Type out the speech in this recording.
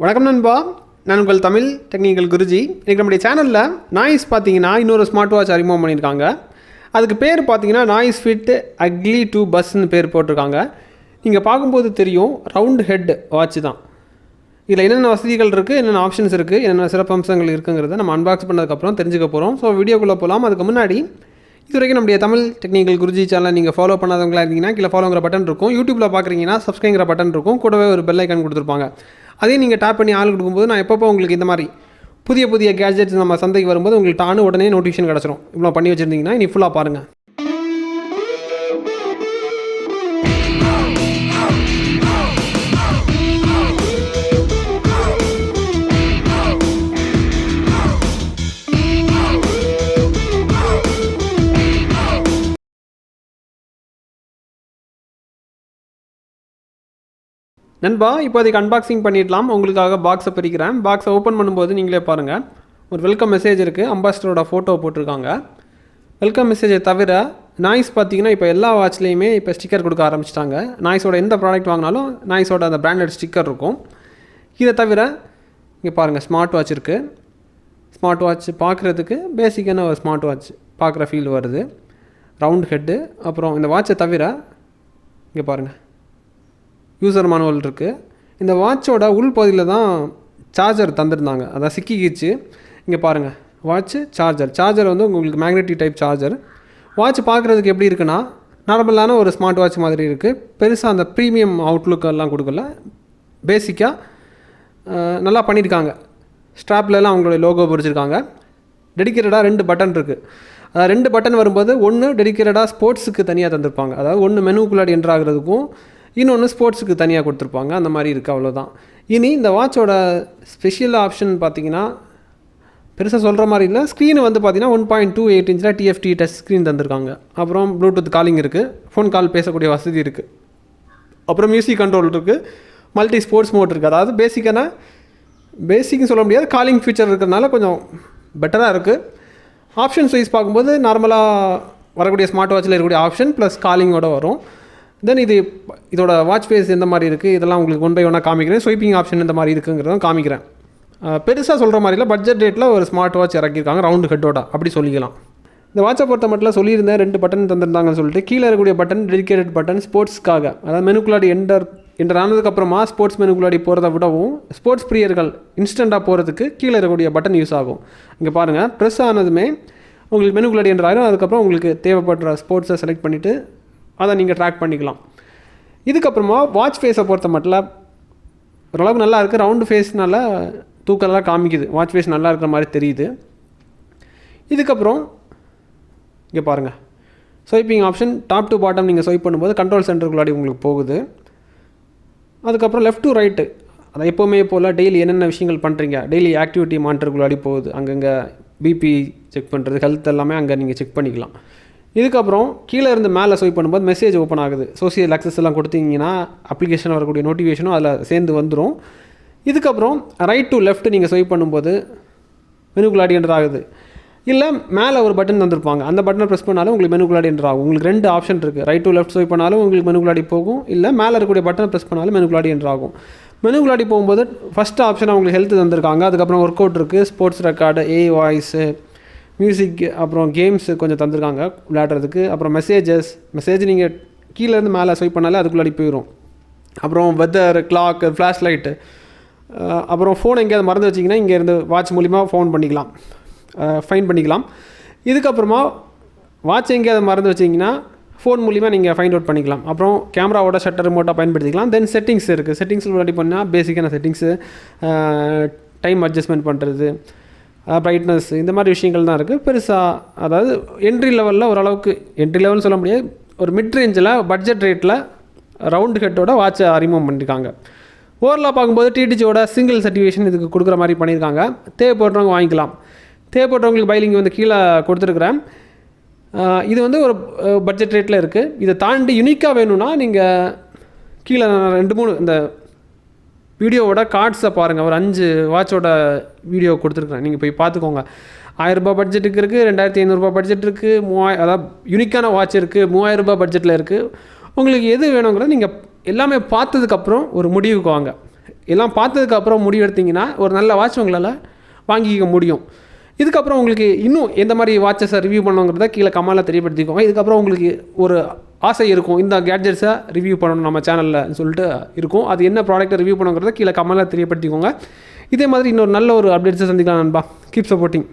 வணக்கம் நண்பா, நான் உங்கள் தமிழ் டெக்னிக்கல் குருஜி. இன்றைக்கி நம்முடைய சேனலில் நாய்ஸ் பார்த்தீங்கன்னா இன்னொரு ஸ்மார்ட் வாட்ச் அறிமுகம் பண்ணியிருக்காங்க. அதுக்கு பேர் பார்த்தீங்கன்னா NoiseFit Agile 2 பஸ்ன்னு பேர் போட்டிருக்காங்க. நீங்கள் பார்க்கும்போது தெரியும், ரவுண்ட் ஹெட் வாட்ச் தான். இதில் என்னென்ன வசதிகள் இருக்குது, என்னென்ன ஆப்ஷன்ஸ் இருக்குது, என்னென்ன சிறப்பம்சங்கள் இருக்குங்கிறத நம்ம அன்பாக்ஸ் பண்ணதுக்கப்புறம் தெரிஞ்சுக்க போகிறோம். ஸோ வீடியோக்குள்ளே போகலாம். அதுக்கு முன்னாடி இது வரைக்கும் நம்முடைய தமிழ் டெக்னிக்கல் குருஜி சேனலை நீங்கள் ஃபாலோ பண்ணாதவங்களா இருந்தீங்கன்னா கீழே ஃபாலோங்கிற பட்டன் இருக்கும். யூடியூப்பில் பார்க்குறீங்கன்னா சப்ஸ்கிரைங்கிற பட்டன் இருக்கும். கூடவே ஒரு பெல் ஐக்கான் கொடுத்துருப்பாங்க. அதையும் நீங்கள் டேப் பண்ணி ஆள் கொடுக்கும்போது நான் எப்பப்போ உங்களுக்கு இந்த மாதிரி புதிய புதிய கேஜெட்ஸ் நம்ம சந்தைக்கு வரும்போது உங்களுக்கு டானு உடனே நோட்டிஃபிகேஷன் கிடச்சிரும். இவ்வளோ பண்ணி வச்சுருந்தீங்கன்னா இனி ஃபுல்லாக பாருங்கள். நண்பா, இப்போதைக்கு அன்பாக்சிங் பண்ணிடலாம். உங்களுக்காக பாக்ஸை பிரிக்கிறேன். பாக்ஸை ஓப்பன் பண்ணும்போது நீங்களே பாருங்கள், ஒரு வெல்கம் மெசேஜ் இருக்குது. அம்பாஸ்டரோட ஃபோட்டோ போட்டிருக்காங்க. வெல்கம் மெசேஜை தவிர நாய்ஸ் பார்த்தீங்கன்னா இப்போ எல்லா வாட்ச்லேயுமே இப்போ ஸ்டிக்கர் கொடுக்க ஆரம்பிச்சிட்டாங்க. நாய்ஸோட எந்த ப்ராடக்ட் வாங்கினாலும் நாய்ஸோட அந்த பிராண்டட் ஸ்டிக்கர் இருக்கும். இதை தவிர இங்கே பாருங்கள், ஸ்மார்ட் வாட்ச் இருக்குது. ஸ்மார்ட் வாட்ச் பார்க்குறதுக்கு பேசிக்கான ஒரு ஸ்மார்ட் வாட்ச் பார்க்குற ஃபீல் வருது. Round head. அப்புறம் இந்த வாட்சை தவிர இங்கே பாருங்கள், யூசர் மேனுவல் இருக்குது. இந்த வாட்சோட உள் பகுதியில் தான் சார்ஜர் தந்துருந்தாங்க, அதான் சிக்கிக்கிச்சு. இங்கே பாருங்கள், வாட்ச்சு சார்ஜர் வந்து உங்களுக்கு மேக்னெட்டிக் டைப் சார்ஜர். வாட்ச் பார்க்குறதுக்கு எப்படி இருக்குன்னா, நார்மலான ஒரு ஸ்மார்ட் வாட்ச் மாதிரி இருக்குது. பெருசாக அந்த ப்ரீமியம் அவுட்லுக்கெல்லாம் கொடுக்கல. பேசிக்காக நல்லா பண்ணியிருக்காங்க. ஸ்ட்ராப்லலாம் அவங்களுடைய லோகோ பொறிச்சிருக்காங்க. டெடிக்கேட்டடாக 2 பட்டன் இருக்குது. அதாவது 2 பட்டன் வரும்போது ஒன்று டெடிக்கேட்டடாக ஸ்போர்ட்ஸுக்கு தனியாக தந்திருப்பாங்க. அதாவது ஒன்று மெனுக்குள்ளாடி என்ட்ரு ஆகிறதுக்கும், இன்னொன்று ஸ்போர்ட்ஸுக்கு தனியாக கொடுத்துருப்பாங்க. அந்த மாதிரி இருக்குது, அவ்வளோதான். இனி இந்த வாட்சோட ஸ்பெஷல் ஆப்ஷன் பார்த்திங்கன்னா பெருசாக சொல்கிற மாதிரி இல்லை. ஸ்க்ரீனு வந்து பார்த்திங்கன்னா 1.28 இன்ச்சில் TFT டச் ஸ்க்ரீன் தந்திருக்காங்க. அப்புறம் ப்ளூடூத் காலிங் இருக்குது. ஃபோன் கால் பேசக்கூடிய வசதி இருக்குது. அப்புறம் மியூசிக் கண்ட்ரோல் இருக்குது. மல்டி ஸ்போர்ட்ஸ் மோட் இருக்குது. அதாவது பேசிக்னு சொல்ல முடியாது, காலிங் ஃபீச்சர் இருக்கிறதுனால கொஞ்சம் பெட்டராக இருக்குது. ஆப்ஷன்ஸ் வைஸ் பார்க்கும்போது நார்மலாக வரக்கூடிய ஸ்மார்ட் வாட்சில் இருக்கக்கூடிய ஆப்ஷன் ப்ளஸ் காலிங்கோடு வரும். தென் இதோட வாட்ச் ஃபேஸ் எந்த மாதிரி இருக்குது, இதெல்லாம் உங்களுக்கு 1 by 1 காமிக்கிறேன். ஸ்வைப்பிங் ஆப்ஷன் எந்த மாதிரி இருக்குங்கிறதும் காமிக்கிறேன். பெருசாக சொல்கிற மாதிரி இல்லை, பட்ஜெட் ரேட்டில் ஒரு ஸ்மார்ட் வாட்ச் இறக்கியிருக்காங்க, ரவுண்டு ஹெட்டோட, அப்படி சொல்லிக்கலாம். இந்த வாட்சை பொறுத்த மட்டும் சொல்லியிருந்தேன் 2 பட்டன் தந்திருந்தாங்கன்னு சொல்லிட்டு. கீழே இருக்கக்கூடிய பட்டன் டெடிக்கேட்டட் பட்டன் ஸ்போர்ட்ஸ்க்காக, அதாவது மெனுக்குள்ளாடி என்டர் ஆனதுக்கப்புறமா ஸ்போர்ட்ஸ் மெனுக்குள்ளாடி போகிறத விடவும் ஸ்போர்ட்ஸ் பிரியர்கள் இன்ஸ்டண்ட்டாக போகிறதுக்கு கீழே இருக்கக்கூடிய பட்டன் யூஸ் ஆகும். இங்கே பாருங்கள், ப்ரெஸ் ஆனதுமே உங்களுக்கு மெனுக்குள்ளாடி என்டர் ஆகிடும். அதுக்கப்புறம் உங்களுக்கு தேவைப்படுற ஸ்போர்ட்ஸை செலக்ட் பண்ணிவிட்டு அதை நீங்கள் ட்ராக் பண்ணிக்கலாம். இதுக்கப்புறமா வாட்ச் ஃபேஸை பொறுத்த மட்டும் ஓரளவுக்கு நல்லா இருக்குது. ரவுண்டு ஃபேஸ்னால தூக்கெல்லாம் காமிக்குது. வாட்ச் ஃபேஸ் நல்லா இருக்கிற மாதிரி தெரியுது. இதுக்கப்புறம் இங்கே பாருங்கள், swiping option top to bottom நீங்கள் ஸ்வைப் பண்ணும்போது கண்ட்ரோல் சென்டருக்குள்ளாடி உங்களுக்கு போகுது. அதுக்கப்புறம் லெஃப்ட் டு ரைட்டு, அதை எப்போவுமே போல் டெய்லி என்னென்ன விஷயங்கள் பண்ணுறீங்க, டெய்லி ஆக்டிவிட்டி மானிட்டருக்குள்ளாடி போகுது. அங்கங்கே பிபி செக் பண்ணுறது, ஹெல்த் எல்லாமே அங்கே நீங்கள் செக் பண்ணிக்கலாம். இதுக்கப்புறம் கீழே இருந்து மேலே ஸ்வைப் பண்ணும்போது மெசேஜ் ஓப்பன் ஆகுது. சோசியல் ஆக்சஸ் எல்லாம் கொடுத்தீங்கன்னா அப்ளிகேஷன் வரக்கூடிய நோட்டிஃபிகேஷனும் அதில் சேர்ந்து வந்துடும். இதுக்கப்புறம் ரைட் டு லெஃப்ட் நீங்கள் ஸ்வைப் பண்ணும்போது மெனுக்குள்ளாடி என்டர் ஆகுது. இல்லை மேலே ஒரு பட்டன் தந்திருப்பாங்க, அந்த பட்டனை ப்ரெஸ் பண்ணாலும் உங்களுக்கு மெனுக்குள்ளாடி என்டர் ஆகும். உங்களுக்கு 2 ஆப்ஷன் இருக்குது. ரைட் டு லெஃப்ட் ஸ்வைப் பண்ணாலும் உங்களுக்கு மெனுக்குள்ளாடி போகும், இல்லை மேலே இருக்கக்கூடிய பட்டனை ப்ரெஸ் பண்ணாலும் மெனுக்குள்ளாடி என்டர் ஆகும். மெனுக்குள்ளாடி போகும்போது ஃபஸ்ட்டு ஆப்ஷன் அவங்களுக்கு ஹெல்த் தந்திருக்காங்க. அதுக்கப்புறம் ஒர்க் அவுட் இருக்குது, ஸ்போர்ட்ஸ் ரெக்கார்டு, வாய்ஸு, மியூசிக், அப்புறம் கேம்ஸு கொஞ்சம் தந்திருக்காங்க விளையாடுறதுக்கு. அப்புறம் மெசேஜ் நீங்கள் கீழேருந்து மேலே ஸ்வைப் பண்ணாலே அதுக்குள்ளாடி போயிடும். அப்புறம் வெதர், கிளாக், ஃப்ளாஷ் லைட்டு, அப்புறம் ஃபோன் எங்கேயாவது மறந்து வச்சிங்கன்னா இங்கேருந்து வாட்ச் மூலிமா ஃபைன் பண்ணிக்கலாம். இதுக்கப்புறமா வாட்ச் எங்கேயாவது மறந்து வச்சிங்கன்னா ஃபோன் மூலிமா நீங்கள் ஃபைண்ட் அவுட் பண்ணிக்கலாம். அப்புறம் கேமராவோட ஷட்டர் ரிமோட்டாக பயன்படுத்திக்கலாம். தென் செட்டிங்ஸ் இருக்குது. செட்டிங்ஸில் முன்னாடி பண்ணால் பேசிக்கான செட்டிங்ஸு, டைம் அட்ஜஸ்ட்மெண்ட் பண்ணுறது, பிரைட்னஸ், இந்த மாதிரி விஷயங்கள் தான் இருக்குது. பெருசாக அதாவது என்ட்ரி லெவலில் ஓரளவுக்கு, என்ட்ரி லெவல்னு சொல்ல முடியாது, ஒரு மிட் ரேஞ்சில் பட்ஜெட் ரேட்டில் ரவுண்டு ஹெட்டோட வாட்சை அறிமுகம் பண்ணியிருக்காங்க. ஓவரலாக பார்க்கும்போது டிடிஜியோட சிங்கிள் சர்டிஃபிகேஷன் இதுக்கு கொடுக்குற மாதிரி பண்ணியிருக்காங்க. தேவைப்படுறவங்க வாங்கிக்கலாம். தேவைப்படுறவங்களுக்கு பைலிங் வந்து கீழே கொடுத்துருக்குறேன். இது வந்து ஒரு பட்ஜெட் ரேட்டில் இருக்குது. இதை தாண்டி யூனிக்காக வேணும்னா நீங்கள் கீழே 2-3 இந்த வீடியோவோட கார்ட்ஸை பாருங்கள். ஒரு 5 வாட்சோட வீடியோ கொடுத்துருக்குறேன், நீங்கள் போய் பார்த்துக்கோங்க. 1000 ரூபாய் பட்ஜெட்டுக்கு இருக்குது, 2500 ரூபாய் பட்ஜெட் இருக்குது, 3000, அதாவது யூனிக்கான வாட்ச் இருக்குது, 3000 ரூபாய் பட்ஜெட்டில் இருக்குது. உங்களுக்கு எது வேணுங்கிறத நீங்கள் எல்லாமே பார்த்ததுக்கப்புறம் ஒரு முடிவுக்கு வாங்க. எல்லாம் பார்த்ததுக்கப்புறம் முடிவு எடுத்திங்கன்னா ஒரு நல்ல வாட்ச் உங்களால் வாங்கிக்க முடியும். இதுக்கப்புறம் உங்களுக்கு இன்னும் எந்த மாதிரி வாட்சஸை ரிவ்யூ பண்ணுங்கிறத கீழே கமெண்ட்டில் தெரியப்படுத்திக்கோங்க. இதுக்கப்புறம் உங்களுக்கு ஒரு ஆசை இருக்கும், இந்த கேட்ஜெட்ஸை ரிவ்யூ பண்ணணும் நம்ம சேனலில் சொல்லிட்டு இருக்கும். அது என்ன ப்ராடக்ட்டை ரிவ்யூ பண்ணுங்கிறத கீழே கமெண்ட்டில் தெரியப்படுத்திக்கோங்க. இதே மாதிரி இன்னொரு நல்ல ஒரு அப்டேட்ஸை சந்திக்கலாம் நண்பா. Keep supporting.